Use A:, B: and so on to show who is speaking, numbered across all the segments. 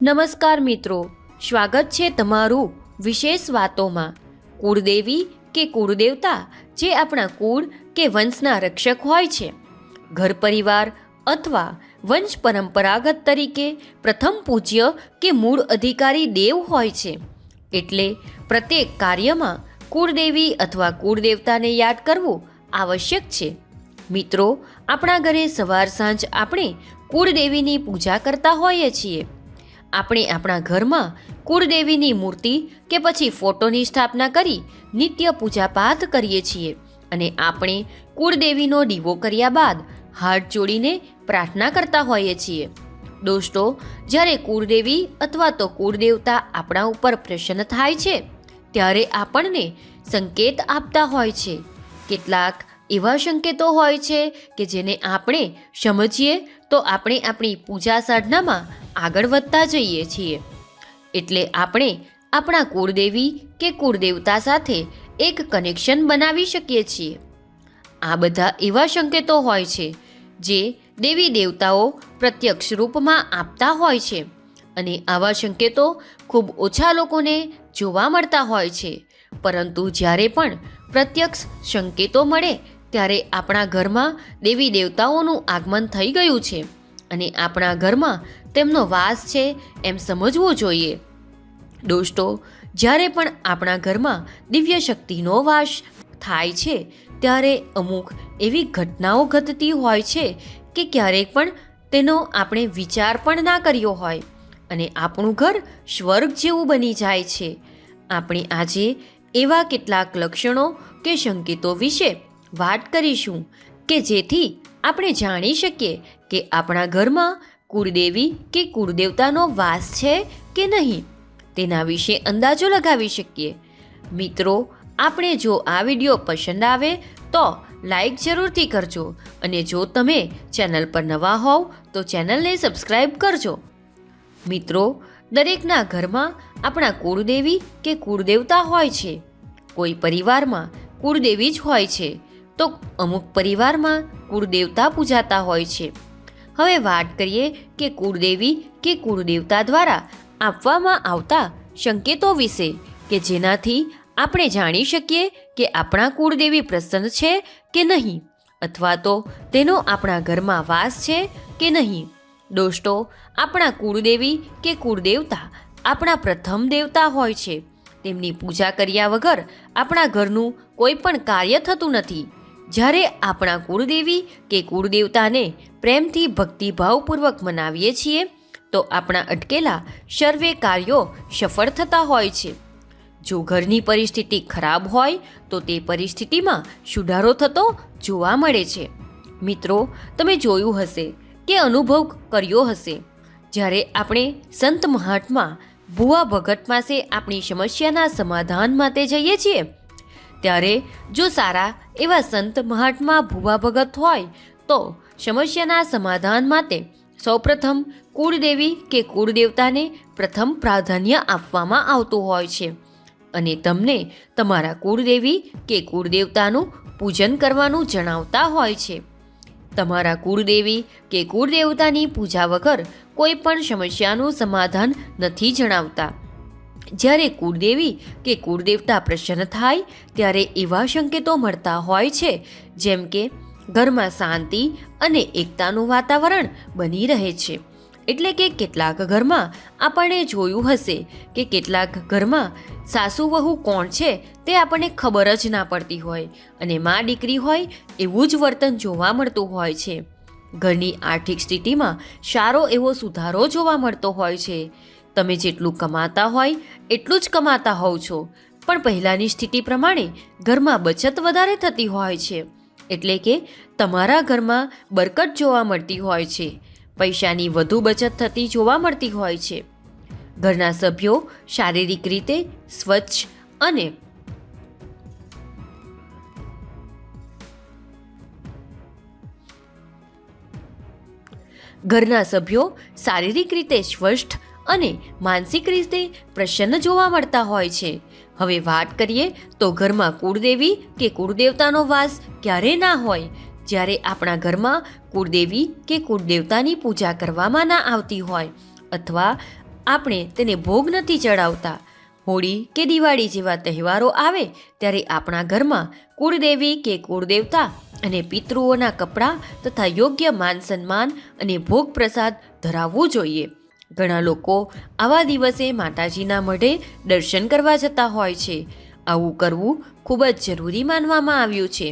A: નમસ્કાર મિત્રો, સ્વાગત છે તમારું વિશેષ વાતોમાં। કુળદેવી કે કુળદેવતા જે આપણા કુળ કે વંશના રક્ષક હોય છે, ઘર પરિવાર અથવા વંશ પરંપરાગત તરીકે પ્રથમ પૂજ્ય કે મૂળ અધિકારી દેવ હોય છે। એટલે પ્રત્યેક કાર્યમાં કુળદેવી અથવા કુળદેવતાને યાદ કરવું આવશ્યક છે। મિત્રો, આપણા ઘરે સવાર સાંજ આપણે કુળદેવીની પૂજા કરતા હોઈએ છીએ। આપણે આપણા ઘરમાં કુળદેવીની મૂર્તિ કે પછી ફોટોની સ્થાપના કરી નિત્ય પૂજાપાઠ કરીએ છીએ અને આપણે કુળદેવીનો દીવો કર્યા બાદ હાથ જોડીને પ્રાર્થના કરતા હોઈએ છીએ। દોસ્તો, જ્યારે કુળદેવી અથવા તો કુળદેવતા આપણા ઉપર પ્રસન્ન થાય છે ત્યારે આપણને સંકેત આપતા હોય છે। કેટલાક એવા સંકેતો હોય છે કે જેને આપણે સમજીએ તો આપણે આપણી પૂજા સાધનામાં આગળ વધતા જઈએ છીએ। એટલે આપણે આપણા કુળદેવી કે કુળદેવતા સાથે એક કનેક્શન બનાવી શકીએ છીએ। આ બધા એવા સંકેતો હોય છે જે દેવી દેવતાઓ પ્રત્યક્ષ રૂપમાં આપતા હોય છે અને આવા સંકેતો ખૂબ ઓછા લોકોને જોવા મળતા હોય છે, પરંતુ જ્યારે પણ પ્રત્યક્ષ સંકેતો મળે ત્યારે આપણા ઘરમાં દેવી દેવતાઓનું આગમન થઈ ગયું છે અને આપણા ઘરમાં તેમનો વાસ છે એમ સમજવું જોઈએ। દોસ્તો, જ્યારે પણ આપણા ઘરમાં દિવ્ય શક્તિનો વાસ થાય છે ત્યારે અમુક એવી ઘટનાઓ ઘટતી હોય છે કે ક્યારેક પણ તેનો આપણે વિચાર પણ ના કર્યો હોય અને આપણું ઘર સ્વર્ગ જેવું બની જાય છે। આપણે આજે એવા કેટલાક લક્ષણો કે સંકેતો વિશે વાત કરીશું કે જેથી આપણે જાણી શકીએ કે આપણા ઘરમાં કુળદેવી કે કુળદેવતાનો વાસ છે કે નહીં, તેના વિશે અંદાજો લગાવી શકીએ। મિત્રો, આપણે જો આ વિડીયો પસંદ આવે તો લાઈક જરૂરથી કરજો અને જો તમે ચેનલ પર નવા હોવ તો ચેનલને સબસ્ક્રાઈબ કરજો। મિત્રો, દરેકના ઘરમાં આપણા કુળદેવી કે કુળદેવતા હોય છે। કોઈ પરિવારમાં કુળદેવી જ હોય છે તો અમુક પરિવારમાં કુળદેવતા પૂજાતા હોય છે। હવે વાત કરીએ કે કુળદેવી કે કુળદેવતા દ્વારા આપવામાં આવતા સંકેતો વિશે કે જેનાથી આપણે જાણી શકીએ કે આપણા કુળદેવી પ્રસન્ન છે કે નહીં અથવા તો તેનો આપણા ઘરમાં વાસ છે કે નહીં। દોસ્તો, આપણા કુળદેવી કે કુળદેવતા આપણા પ્રથમ દેવતા હોય છે। તેમની પૂજા કર્યા વગર આપણા ઘરનું કોઈ પણ કાર્ય થતું નથી। જ્યારે આપણા કુળદેવી કે કુળદેવતાને પ્રેમથી ભક્તિભાવપૂર્વક મનાવીએ છીએ તો આપણા અટકેલા સર્વે કાર્યો સફળ થતા હોય છે। જો ઘરની પરિસ્થિતિ ખરાબ હોય તો તે પરિસ્થિતિમાં સુધારો થતો જોવા મળે છે। મિત્રો, તમે જોયું હશે કે અનુભવ કર્યો હશે, જ્યારે આપણે સંત મહાત્મા ભુવા ભગત પાસે આપણી સમસ્યાના સમાધાન માટે જઈએ છીએ ત્યારે જો સારા એવા સંત મહાત્મા ભુવા ભગત હોય તો સમસ્યાના સમાધાન માટે સૌપ્રથમ કુળદેવી કે કુળદેવતાને પ્રથમ પ્રાધાન્ય આપવામાં આવતું હોય છે અને તમને તમારા કુળદેવી કે કુળદેવતાનું પૂજન કરવાનું જણાવતા હોય છે। તમારા કુળદેવી કે કુળદેવતાની પૂજા વગર કોઈ પણ સમસ્યાનું સમાધાન નથી જણાવતા। જ્યારે કુળદેવી કે કુળદેવતા પ્રસન્ન થાય ત્યારે એવા સંકેતો મળતા હોય છે જેમ કે ઘરમાં શાંતિ અને એકતાનું વાતાવરણ બની રહે છે। એટલે કે કેટલાક ઘરમાં આપણે જોયું હશે કે કેટલાક ઘરમાં સાસુ વહુ કોણ છે તે આપણને ખબર જ ના પડતી હોય અને મા દીકરી હોય એવું જ વર્તન જોવા મળતું હોય છે। ઘરની આર્થિક સ્થિતિમાં સારો એવો સુધારો જોવા મળતો હોય છે। તમે જેટલું કમાતા હોય એટલું જ કમાતા હોવ છો, પણ પહેલાંની સ્થિતિ પ્રમાણે ઘરમાં બચત વધારે થતી હોય છે। એટલે કે તમારા ઘરમાં બરકત જોવા મળતી હોય છે, પૈસાની વધુ બચત થતી જોવા મળતી હોય છે। ઘરના સભ્યો શારીરિક રીતે સ્વચ્છ અને સ્વસ્થ અને માનસિક રીતે પ્રસન્ન જોવા મળતા હોય છે। હવે વાત કરીએ તો ઘરમાં કુળદેવી કે કુળદેવતાનો વાસ ક્યારે ના હોય, જ્યારે આપણા ઘરમાં કુળદેવી કે કુળદેવતાની પૂજા કરવામાં ના આવતી હોય અથવા આપણે તેને ભોગ નથી ચડાવતા. હોળી કે દિવાળી જેવા તહેવારો આવે ત્યારે આપણા ઘરમાં કુળદેવી કે કુળદેવતા અને પિતૃઓના કપડાં તથા યોગ્ય માન સન્માન અને ભોગ પ્રસાદ ધરાવવું જોઈએ. ઘણા લોકો આવા દિવસે માતાજીના મઢે દર્શન કરવા જતા હોય છે. આવું કરવું ખૂબ જ જરૂરી માનવામાં આવ્યું છે.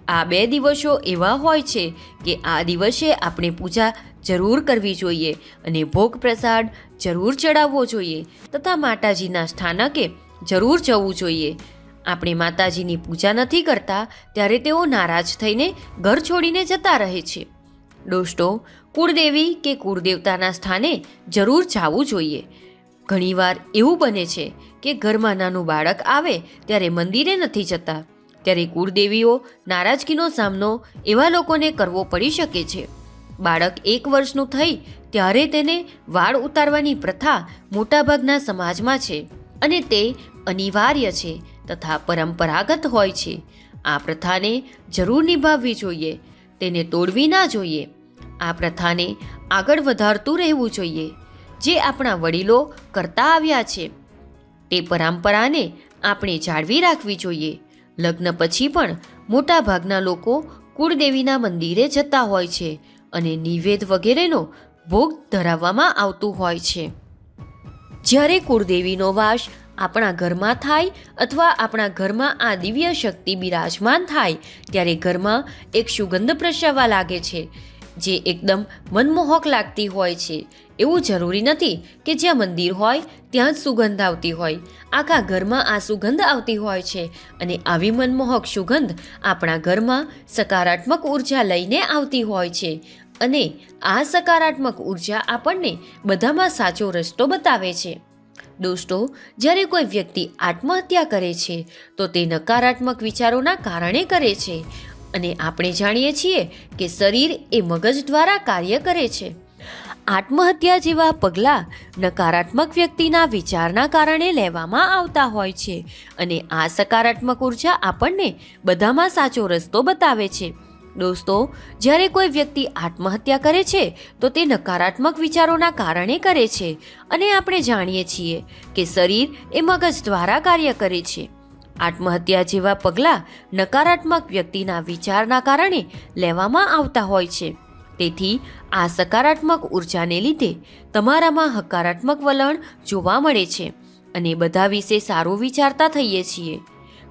A: આ 2 દિવસો એવા હોય છે કે આ દિવસે આપણે પૂજા જરૂર કરવી જોઈએ અને ભોગ પ્રસાદ જરૂર ચડાવવો જોઈએ તથા માતાજીના સ્થાનકે જરૂર જવું જોઈએ. આપણે માતાજીની પૂજા નથી કરતા ત્યારે તેઓ નારાજ થઈને ઘર છોડીને જતા રહે છે. દોસ્તો, કુળદેવી કે કુળદેવતાના સ્થાને જરૂર જવું જોઈએ. ઘણીવાર એવું બને છે કે ઘરમાં નાનું બાળક આવે ત્યારે મંદિરે નથી જતા, ત્યારે કુળદેવીઓ નારાજગીનો સામનો એવા લોકોને કરવો પડી શકે છે. બાળક 1 વર્ષનું થઈ ત્યારે તેને વાળ ઉતારવાની પ્રથા મોટાભાગના સમાજમાં છે અને તે અનિવાર્ય છે તથા પરંપરાગત હોય છે. આ પ્રથાને જરૂર નિભાવવી જોઈએ, તેને તોડવી ના જોઈએ. આ પ્રથાને આગળ વધારતું રહેવું જોઈએ. જે આપણા વડીલો કરતા આવ્યા છે તે પરંપરાને આપણે જાળવી રાખવી જોઈએ. લગ્ન પછી પણ મોટાભાગના લોકો કુળદેવીના મંદિરે જતા હોય છે અને નિવેદ વગેરેનો ભોગ ધરાવવામાં આવતું હોય છે. જ્યારે કુળદેવીનો વાસ આપણા ઘરમાં થાય અથવા આપણા ઘરમાં આ દિવ્ય શક્તિ બિરાજમાન થાય ત્યારે ઘરમાં એક સુગંધ પ્રસરવા લાગે છે જે એકદમ મનમોહક લાગતી હોય છે. એવું જરૂરી નથી કે જ્યાં મંદિર હોય ત્યાં જ સુગંધ આવતી હોય. આખા ઘરમાં આ સુગંધ આવતી હોય છે અને આવી મનમોહક સુગંધ આપણા ઘરમાં સકારાત્મક ઉર્જા લઈને આવતી હોય છે અને આ સકારાત્મક ઉર્જા આપણને બધામાં સાચો રસ્તો બતાવે છે. દોસ્તો, જ્યારે કોઈ વ્યક્તિ આત્મહત્યા કરે છે તો તે નકારાત્મક વિચારોના કારણે કરે છે અને આપણે જાણીએ છીએ કે શરીર એ મગજ દ્વારા કાર્ય કરે છે. આત્મહત્યા જેવા પગલાં નકારાત્મક વ્યક્તિના વિચારના કારણે લેવામાં આવતા હોય છે અને આ સકારાત્મક ઉર્જા આપણને બધામાં સાચો રસ્તો બતાવે છે. દોસ્તો, જ્યારે કોઈ વ્યક્તિ આત્મહત્યા કરે છે તો તે નકારાત્મક વિચારોના કારણે કરે છે અને આપણે જાણીએ છીએ કે શરીર એ મગજ દ્વારા કાર્ય કરે છે. આત્મહત્યા જેવા પગલાં નકારાત્મક વ્યક્તિના વિચારના કારણે લેવામાં આવતા હોય છે. તેથી આ સકારાત્મક ઉર્જાને લીધે તમારામાં હકારાત્મક વલણ જોવા મળે છે અને બધા વિશે સારું વિચારતા થઈએ છીએ.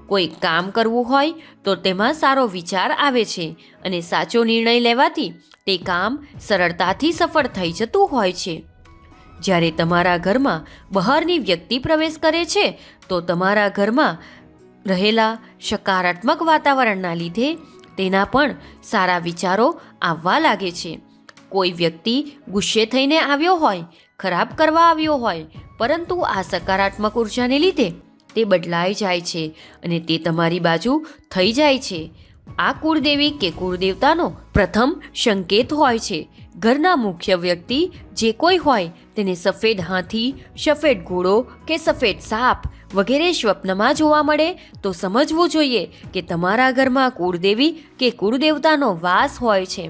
A: કોઈ કામ કરવું હોય તો તેમાં સારો વિચાર આવે છે અને સાચો નિર્ણય લેવાથી તે કામ સરળતાથી સફળ થઈ જતું હોય છે. જ્યારે તમારા ઘરમાં બહારની વ્યક્તિ પ્રવેશ કરે છે તો તમારા ઘરમાં રહેલા સકારાત્મક વાતાવરણના લીધે તેના પણ સારા વિચારો આવવા લાગે છે. કોઈ વ્યક્તિ ગુસ્સે થઈને આવ્યો હોય, ખરાબ કરવા આવ્યો હોય, પરંતુ આ સકારાત્મક ઉર્જાને લીધે તે બદલાઈ જાય છે અને તે તમારી બાજુ થઈ જાય છે. આ કુળદેવી કે કુળદેવતાનો પ્રથમ સંકેત હોય છે. ઘરના મુખ્ય વ્યક્તિ જે કોઈ હોય તેને સફેદ હાથી, સફેદ ઘોડો કે સફેદ સાપ વગેરે સ્વપ્નમાં જોવા મળે તો સમજવું જોઈએ કે તમારા ઘરમાં કુળદેવી કે કુળદેવતાનો વાસ હોય છે.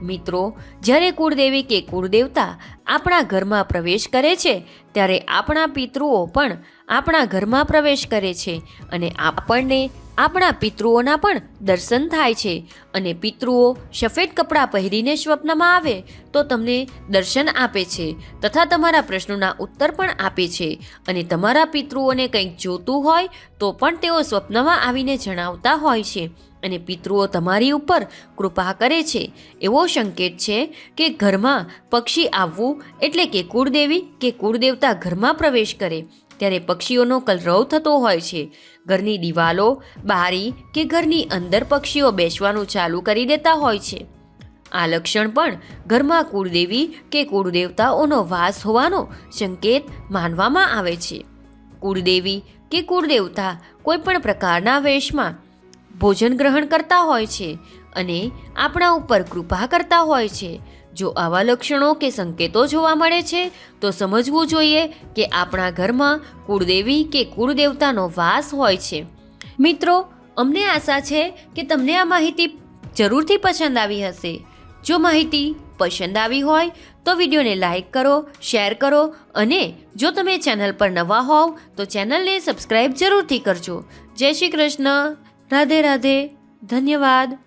A: મિત્રો, જ્યારે કુળદેવી કે કુળદેવતા આપણા ઘરમાં પ્રવેશ કરે છે ત્યારે આપણા પિતૃઓ પણ આપણા ઘરમાં પ્રવેશ કરે છે અને આપણને આપણા પિતૃઓના પણ દર્શન થાય છે. અને પિતૃઓ સફેદ કપડાં પહેરીને સ્વપ્નમાં આવે તો તમને દર્શન આપે છે તથા તમારા પ્રશ્નોના ઉત્તર પણ આપે છે અને તમારા પિતૃઓને કંઈક જોતું હોય તો પણ તેઓ સ્વપ્નમાં આવીને જણાવતા હોય છે અને પિતૃઓ તમારી ઉપર કૃપા કરે છે. એવો સંકેત છે કે ઘરમાં પક્ષી આવવું એટલે કે કુળદેવી કે કુળદેવતા ઘરમાં પ્રવેશ કરે ત્યારે પક્ષીઓનો કલરવ થતો હોય છે. ઘરની દિવાલો, બારી કે ઘરની અંદર પક્ષીઓ બેસવાનું ચાલુ કરી દેતા હોય છે. આ લક્ષણ પણ ઘરમાં કુળદેવી કે કુળદેવતાઓનો વાસ હોવાનો સંકેત માનવામાં આવે છે. કુળદેવી કે કુળદેવતા કોઈ પણ પ્રકારના વેશમાં ભોજન ગ્રહણ કરતા હોય છે અને આપણા ઉપર કૃપા કરતા હોય છે. જો આવા લક્ષણો કે સંકેતો જોવા મળે છે તો સમજવું જોઈએ કે આપણા ઘરમાં કુળદેવી કે કુળદેવતાનો વાસ હોય છે. મિત્રો, અમને આશા છે કે તમને આ માહિતી જરૂરથી પસંદ આવી હશે. જો માહિતી પસંદ આવી હોય તો વિડીયોને લાઈક કરો, શેર કરો અને જો તમે ચેનલ પર નવા હોવ તો ચેનલને સબસ્ક્રાઈબ જરૂરથી કરજો. જય શ્રી કૃષ્ણ. રાધે રાધે. ધન્યવાદ.